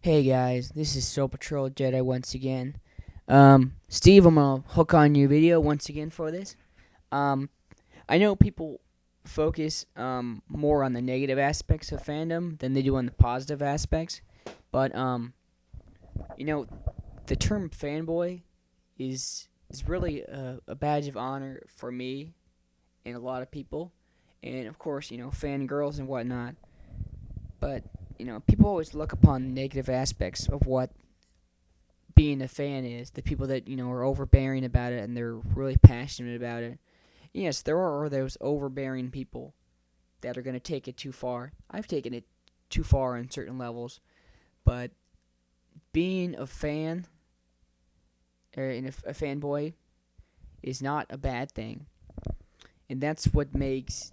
Hey guys, this is Soul Patrol Jedi once again. Steve, I'm gonna hook on your video once again for this. Um, I know people focus more on the negative aspects of fandom than they do on the positive aspects, but you know, the term fanboy is really a badge of honor for me and a lot of people, and of course, fangirls and whatnot. But people always look upon the negative aspects of what being a fan is. The people that are overbearing about it and they're really passionate about it. Yes, there are those overbearing people that are going to take it too far. I've taken it too far on certain levels, but being a fan or a fanboy is not a bad thing, and that's what makes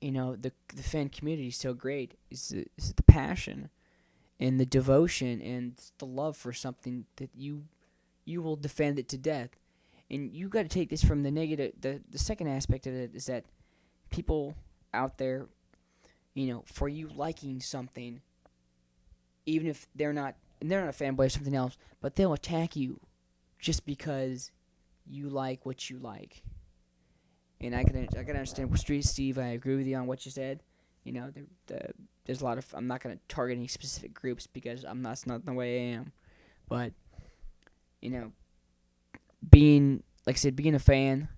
the fan community so great. Is the passion and the devotion and the love for something that you will defend it to death. And you got to take this from the negative. The second aspect of it is that people out there, for you liking something, even if they're not a fanboy of something else, but they'll attack you just because you like what you like. And I can understand with Street Steve. I agree with you on what you said. There's a lot of. I'm not gonna target any specific groups because that's not the way I am. But you know, being like I said, being a fan,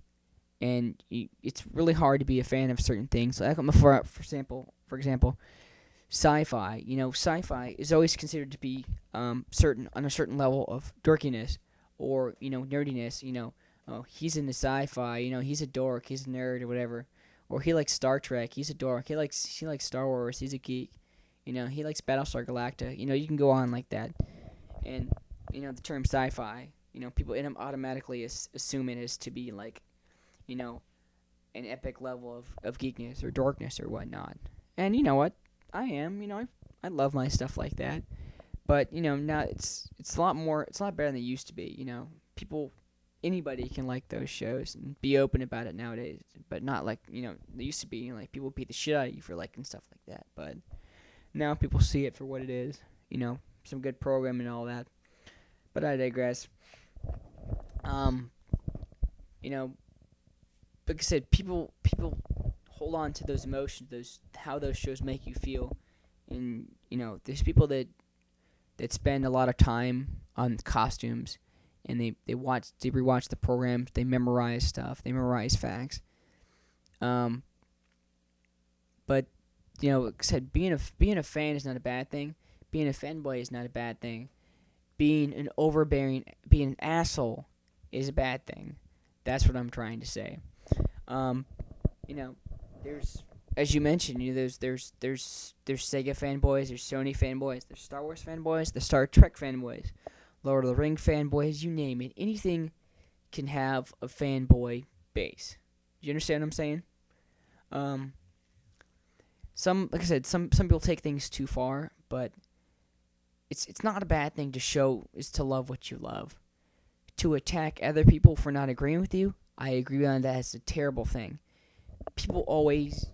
and it's really hard to be a fan of certain things. Like for example, sci-fi. Sci-fi is always considered to be certain on a certain level of dorkiness or nerdiness. Oh, he's into sci-fi. He's a dork. He's a nerd or whatever. Or he likes Star Trek. He's a dork. He likes Star Wars. He's a geek. He likes Battlestar Galactica. You can go on like that. And the term sci-fi. People in them automatically assume it is to be like, an epic level of geekness or dorkness or whatnot. And you know what? I am. I love my stuff like that. But now it's a lot more. It's a lot better than it used to be. People, anybody can like those shows and be open about it nowadays. But not like they used to be. Like people beat the shit out of you for liking stuff like that. But now people see it for what it is. Some good programming and all that. But I digress. Um, you know, like I said, people hold on to those emotions, those how those shows make you feel, and there's people that spend a lot of time on costumes, and they rewatch the programs, they memorize stuff, they memorize facts. Um, but like I said, being a fan is not a bad thing. Being a fanboy is not a bad thing. Being an asshole is a bad thing. That's what I'm trying to say. Um, you know, there's as you mentioned, there's Sega fanboys, there's Sony fanboys, there's Star Wars fanboys, there's Star Trek fanboys, Lord of the Ring fanboys, you name it. Anything can have a fanboy base. Do you understand what I'm saying? Um, like I said, some people take things too far, but it's not a bad thing to show is to love what you love. To attack other people for not agreeing with you, I agree on that. It's a terrible thing. People always,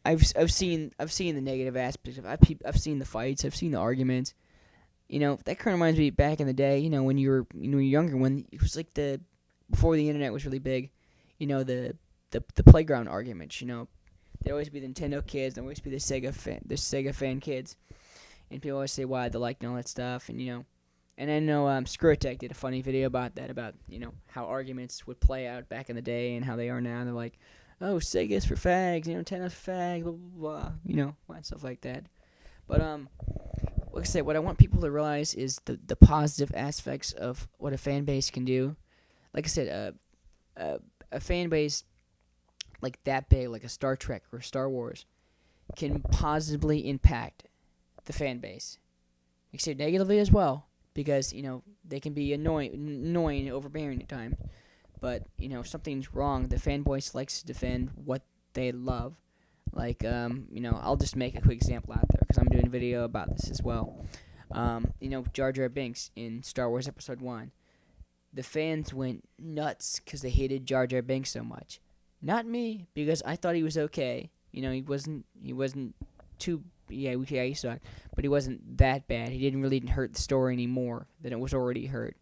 I've seen the negative aspects of. I've seen the fights. I've seen the arguments. That kind of reminds me back in the day. When you were younger, when it was like the before the internet was really big. The playground arguments. There'd always be the Nintendo kids. There'd always be the Sega fan kids, and people always say why they like all that stuff, and I know Screwtech did a funny video about that, about how arguments would play out back in the day and how they are now. And they're like, oh, Sega's for fags, Nintendo's for fags, blah blah blah, stuff like that. But like I said, what I want people to realize is the positive aspects of what a fan base can do. Like I said, a fan base like that big, like a Star Trek or Star Wars, can positively impact the fan base. Like I said, negatively as well, because they can be annoying, overbearing at times. But if something's wrong, the fanboys likes to defend what they love. Like I'll just make a quick example out there because I'm doing a video about this as well. Jar Jar Binks in Star Wars Episode 1. The fans went nuts because they hated Jar Jar Binks so much. Not me, because I thought he was okay. He wasn't too. Yeah, he sucked, but he wasn't that bad. He didn't really hurt the story any more than it was already hurt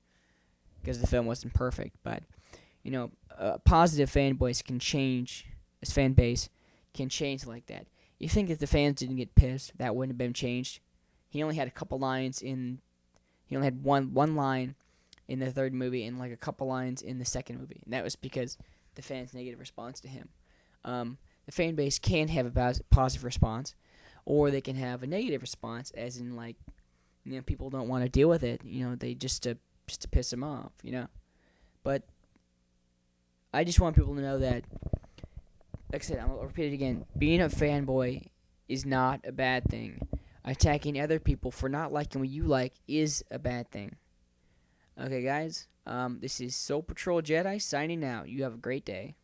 because the film wasn't perfect. But positive fanboys can change. His fan base can change like that. You think if the fans didn't get pissed, that wouldn't have been changed? He only had a couple lines in. He only had one line in the third movie and like a couple lines in the second movie, and that was because the fans' negative response to him. The fan base can have a positive response, or they can have a negative response, as in like, people don't want to deal with it. They just to piss them off. But I just want people to know that, like I said, I'll repeat it again. Being a fanboy is not a bad thing. Attacking other people for not liking what you like is a bad thing. Okay, guys. This is Soul Patrol Jedi signing out. You have a great day.